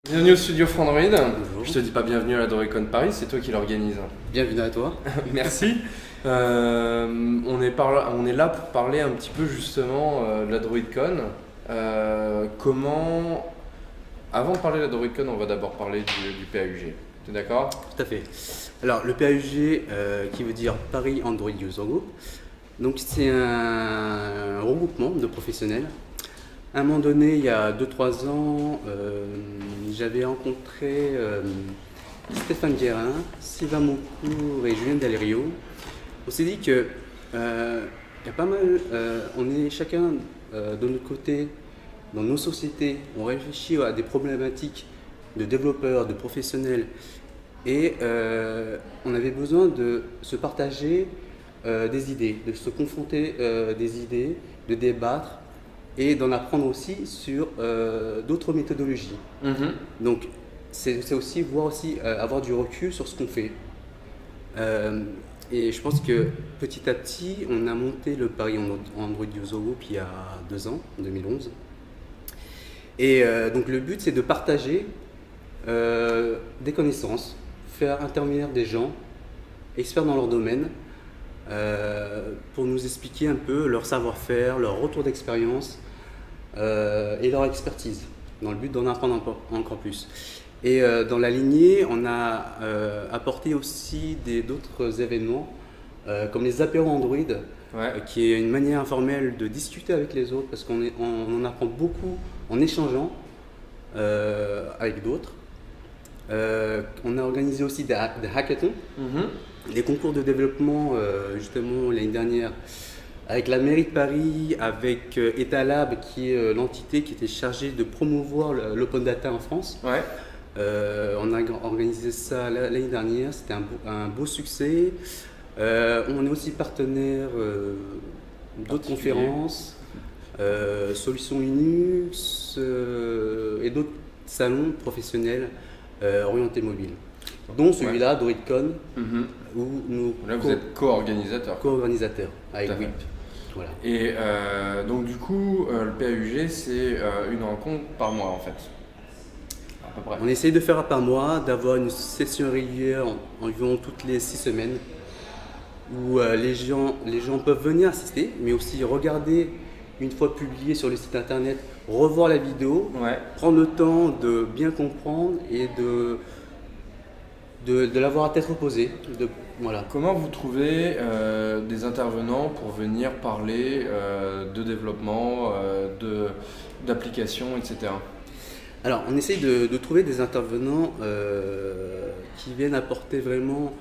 Bienvenue au studio Frandroid. Bonjour. Je te dis pas bienvenue à la DroidCon Paris, c'est toi qui l'organise. Bienvenue à toi. Merci. On est là pour parler un petit peu justement de la DroidCon. Avant de parler de la DroidCon, on va d'abord parler du PAUG. T'es d'accord? Tout à fait. Alors, le PAUG, qui veut dire Paris Android User Group, donc c'est un regroupement de professionnels. À un moment donné, il y a 2-3 ans, j'avais rencontré Stéphane Guérin, Sylvain Moucourt et Julien Dalerio. On s'est dit que il y a pas mal, on est chacun de notre côté, dans nos sociétés, on réfléchit à des problématiques de développeurs, de professionnels, et on avait besoin de se partager des idées, de se confronter des idées, de débattre et d'en apprendre aussi sur d'autres méthodologies. Donc c'est aussi voir aussi avoir du recul sur ce qu'on fait. Et je pense que petit à petit, on a monté le Paris Android User Group il y a 2 ans, en 2011. Et donc le but, c'est de partager des connaissances, faire intervenir des gens experts dans leur domaine pour nous expliquer un peu leur savoir-faire, leur retour d'expérience et leur expertise, dans le but d'en apprendre encore plus. Et dans la lignée, on a apporté aussi d'autres événements comme les apéros Android, qui est une manière informelle de discuter avec les autres parce qu'on en apprend beaucoup en échangeant avec d'autres. On a organisé aussi des hackathons, des concours de développement justement l'année dernière avec la mairie de Paris, avec Etalab qui est l'entité qui était chargée de promouvoir l'open data en France. On a organisé ça l'année dernière, c'était un beau succès. On est aussi partenaire d'autres conférences, Solutions Linux et d'autres salons professionnels orientés mobile, dont celui-là, DroidCon, où nous Là, vous êtes co-organisateur. Co-organisateurs avec WIP. Voilà. Et donc du coup, le PAUG, c'est une rencontre par mois en fait. À peu près. On essaye de faire par mois, d'avoir une session régulière environ toutes les 6 semaines, où les gens peuvent venir assister, mais aussi regarder une fois publié sur le site internet, revoir la vidéo, prendre le temps de bien comprendre et de l'avoir à tête reposée. Voilà. Comment vous trouvez des intervenants pour venir parler de développement, d'applications, etc. Alors, on essaye de trouver des intervenants qui viennent apporter vraiment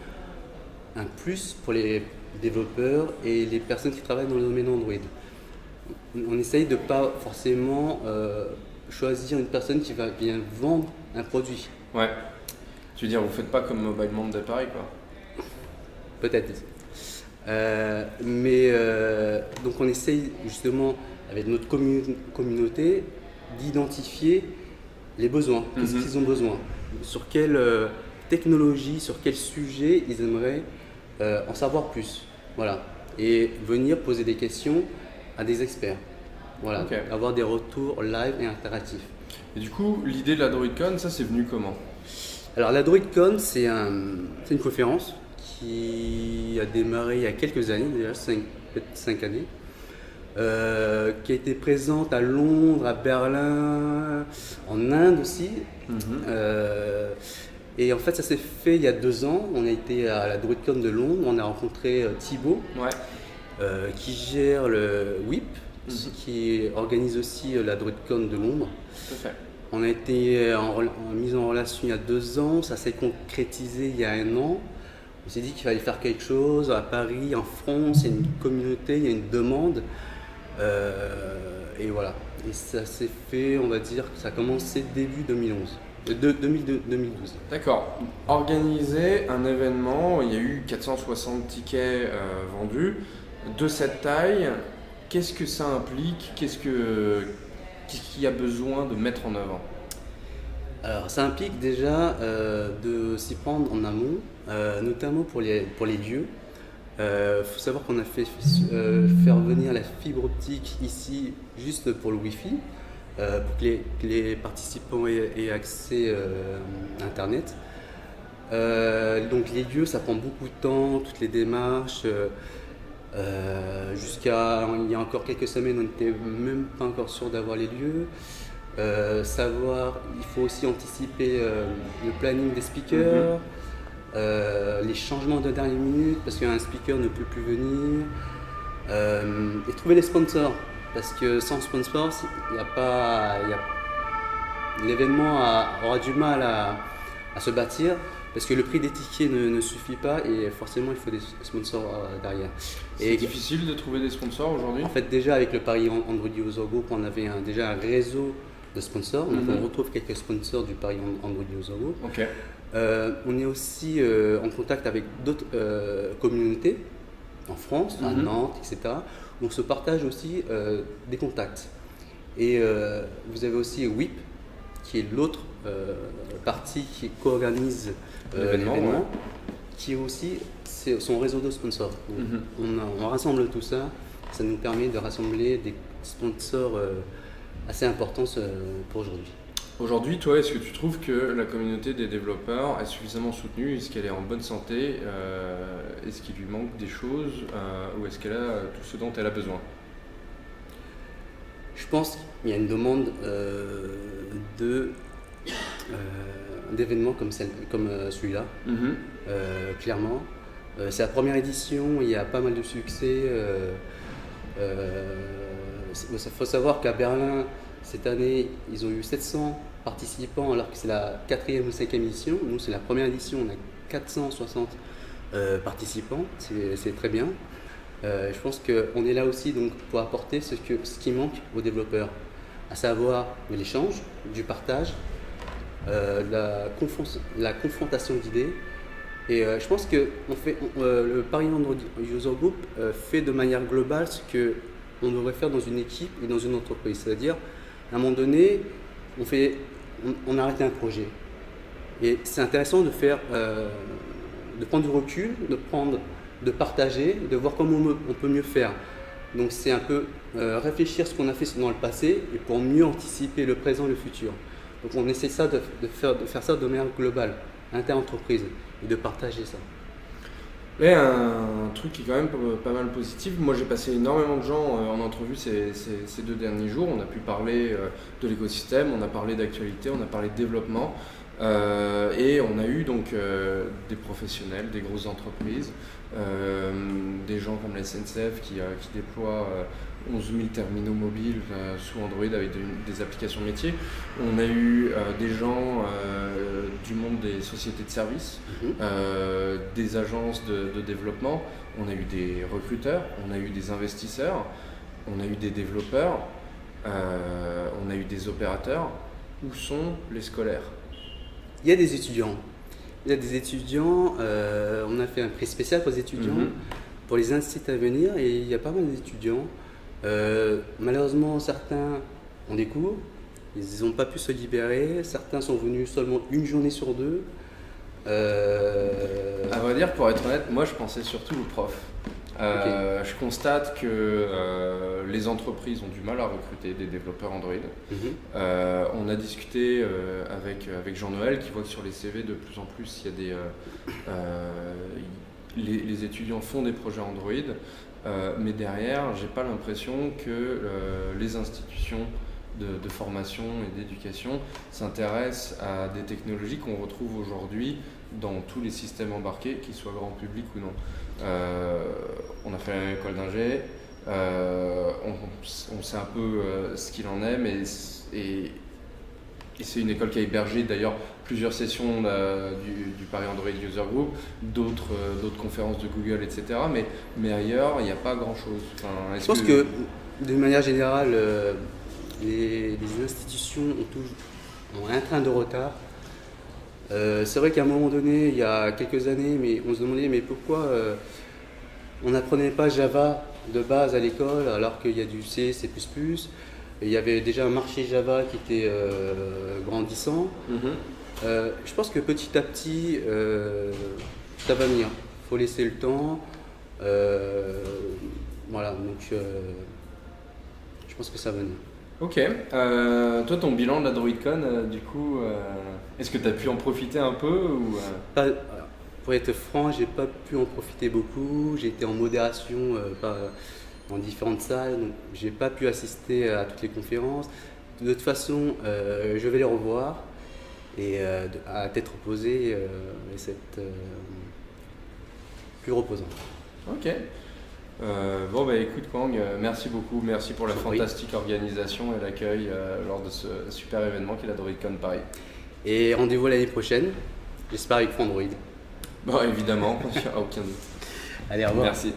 un plus pour les développeurs et les personnes qui travaillent dans le domaine Android. On essaye de ne pas forcément choisir une personne qui va bien vendre un produit. Ouais. Tu veux dire, vous faites pas comme Mobile Monday Paris, quoi. Peut-être. Donc on essaye justement avec notre communauté d'identifier les besoins. Qu'est-ce qu'ils ont besoin? Sur quelle technologie, sur quel sujet ils aimeraient en savoir plus. Voilà. Et venir poser des questions à des experts. Voilà. Avoir des retours live et interactifs. Et du coup, l'idée de la DroidCon, ça c'est venu comment? Alors la DroidCon, c'est une conférence qui a démarré il y a quelques années, déjà peut-être 5 années, qui a été présente à Londres, à Berlin, en Inde aussi. Et en fait, ça s'est fait il y a 2 ans. On a été à la DroidCon de Londres, on a rencontré Thibaut, qui gère le WIP, qui organise aussi la DroidCon de Londres. Tout à fait. On a été mis en relation il y a 2 ans, ça s'est concrétisé il y a 1 an. On s'est dit qu'il fallait faire quelque chose à Paris, en France, il y a une communauté, il y a une demande. Et voilà. Et ça s'est fait, on va dire, que ça a commencé début 2012. D'accord. Organiser un événement, il y a eu 460 tickets vendus. De cette taille, qu'est-ce que ça implique? Qu'est-ce qu'il y a besoin de mettre en avant? Alors, ça implique déjà de s'y prendre en amont, notamment pour les lieux. Faut savoir qu'on a fait faire venir la fibre optique ici juste pour le Wi-Fi. pour que les participants aient accès à Internet. Donc les lieux, ça prend beaucoup de temps, toutes les démarches. Jusqu'à il y a encore quelques semaines, on n'était même pas encore sûr d'avoir les lieux. Il faut aussi anticiper le planning des speakers, les changements de dernière minute parce qu'un speaker ne peut plus venir, et trouver les sponsors parce que sans sponsors, l'événement aura du mal à se bâtir. Parce que le prix des tickets ne suffit pas et forcément il faut des sponsors derrière. C'est difficile de trouver des sponsors aujourd'hui? En fait, déjà avec le Paris Android User Group, on avait déjà un réseau de sponsors. Donc on retrouve quelques sponsors du Paris Android User Group. Okay. On est aussi en contact avec d'autres communautés en France, à Nantes, etc. On se partage aussi des contacts. Et vous avez aussi WIP, qui est l'autre partie qui co-organise l'événement, qui est aussi son réseau de sponsors. Donc, on rassemble tout ça, ça nous permet de rassembler des sponsors assez importants pour aujourd'hui. Aujourd'hui, toi, est-ce que tu trouves que la communauté des développeurs est suffisamment soutenue? Est-ce qu'elle est en bonne santé? Est-ce qu'il lui manque des choses? Ou est-ce qu'elle a tout ce dont elle a besoin? Je pense qu'il y a une demande d'événements comme celui-là, clairement. C'est la première édition, il y a pas mal de succès. Il faut savoir qu'à Berlin, cette année, ils ont eu 700 participants alors que c'est la 4e ou 5e édition. Nous, c'est la première édition, on a 460 participants, c'est très bien. Je pense qu'on est là aussi donc, pour apporter ce qui manque aux développeurs, à savoir de l'échange, du partage, la confrontation d'idées. Et je pense que le Paris Android User Group fait de manière globale ce qu'on devrait faire dans une équipe et dans une entreprise. C'est-à-dire, à un moment donné, on arrête un projet. Et c'est intéressant de prendre du recul, de partager, de voir comment on peut mieux faire. Donc c'est un peu réfléchir ce qu'on a fait dans le passé et pour mieux anticiper le présent et le futur. Donc on essaie de faire ça de manière globale, inter-entreprise, et de partager ça. Et un truc qui est quand même pas mal positif, moi j'ai passé énormément de gens en entrevue ces 2 derniers jours. On a pu parler de l'écosystème, on a parlé d'actualité, on a parlé de développement. Et on a eu donc des professionnels, des grosses entreprises, des gens comme la SNCF qui déploie 11 000 terminaux mobiles sous Android avec des applications métiers. On a eu des gens du monde des sociétés de services, des agences de développement, on a eu des recruteurs, on a eu des investisseurs, on a eu des développeurs, on a eu des opérateurs. Où sont les scolaires? Il y a des étudiants. On a fait un prix spécial pour les étudiants, pour les inciter à venir, et il y a pas mal d'étudiants. Malheureusement, certains ont des cours, ils n'ont pas pu se libérer, certains sont venus seulement une journée sur 2. À vrai dire, pour être honnête, moi je pensais surtout aux profs. Okay. Je constate que les entreprises ont du mal à recruter des développeurs Android. On a discuté avec Jean-Noël qui voit que sur les CV de plus en plus il y a les étudiants font des projets Android, mais derrière j'ai pas l'impression que les institutions de formation et d'éducation s'intéressent à des technologies qu'on retrouve aujourd'hui dans tous les systèmes embarqués, qu'ils soient grand public ou non. On a fait l'école d'ingé, on sait un peu ce qu'il en est, et c'est une école qui a hébergé d'ailleurs plusieurs sessions du Paris Android User Group, d'autres conférences de Google, etc. Mais ailleurs, il n'y a pas grand-chose. Enfin, je pense que d'une manière générale, les institutions ont un train de retard. C'est vrai qu'à un moment donné, il y a quelques années, mais on se demandait mais pourquoi on n'apprenait pas Java de base à l'école alors qu'il y a du C, C++. Il y avait déjà un marché Java qui était grandissant. Je pense que petit à petit, ça va venir. Il faut laisser le temps. Voilà, donc je pense que ça va venir. Ok. Toi, ton bilan de la DroidCon, du coup, est-ce que tu as pu en profiter un peu ou, Alors, pour être franc, j'ai pas pu en profiter beaucoup. J'ai été en modération dans différentes salles, donc j'ai pas pu assister à toutes les conférences. De toute façon, je vais les revoir et à tête reposée, et c'est plus reposant. Ok. Bon bah écoute Kwang, merci beaucoup, merci pour la Je t'en prie. fantastique organisation et l'accueil lors de ce super événement qu'est la DroidCon Paris. Et rendez-vous l'année prochaine, j'espère avec Frandroid. Bon évidemment, il n'y a aucun doute. Allez, au revoir. Merci.